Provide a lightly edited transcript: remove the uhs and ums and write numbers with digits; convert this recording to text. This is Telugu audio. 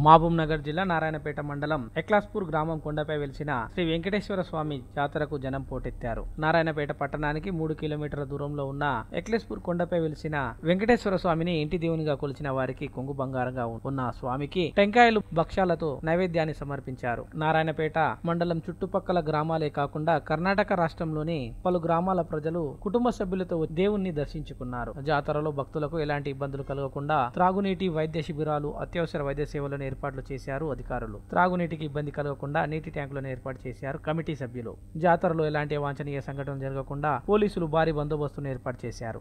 మహబూబ్ నగర్ జిల్లా నారాయణపేట మండలం ఎక్లాస్పూర్ గ్రామం కొండపై వెలిసిన శ్రీ వెంకటేశ్వర స్వామి జాతరకు జనం పోటెత్తారు. నారాయణపేట పట్టణానికి 3 కిలోమీటర్ల దూరంలో ఉన్న ఎక్లాస్పూర్ కొండపై వెలిసిన వెంకటేశ్వర స్వామిని ఇంటి దేవునిగా కొలిచిన వారికి కొంగు బంగారంగా ఉన్న స్వామికి టెంకాయలు భక్ష్యాలతో నైవేద్యాన్ని సమర్పించారు. నారాయణపేట మండలం చుట్టుపక్కల గ్రామాలే కాకుండా కర్ణాటక రాష్ట్రంలోని పలు గ్రామాల ప్రజలు కుటుంబ సభ్యులతో దేవుణ్ణి దర్శించుకున్నారు. జాతరలో భక్తులకు ఎలాంటి ఇబ్బందులు కలగకుండా త్రాగునీటి, వైద్య శిబిరాలు, అత్యవసర వైద్య సేవలను ఏర్పాట్లు చేశారు అధికారులు. త్రాగునీటికి ఇబ్బంది కలగకుండా నీటి ట్యాంకులను ఏర్పాటు చేశారు కమిటీ సభ్యులు. జాతరలో ఎలాంటి అవాంఛనీయ సంఘటనలు జరగకుండా పోలీసులు భారీ బందోబస్తును ఏర్పాటు చేశారు.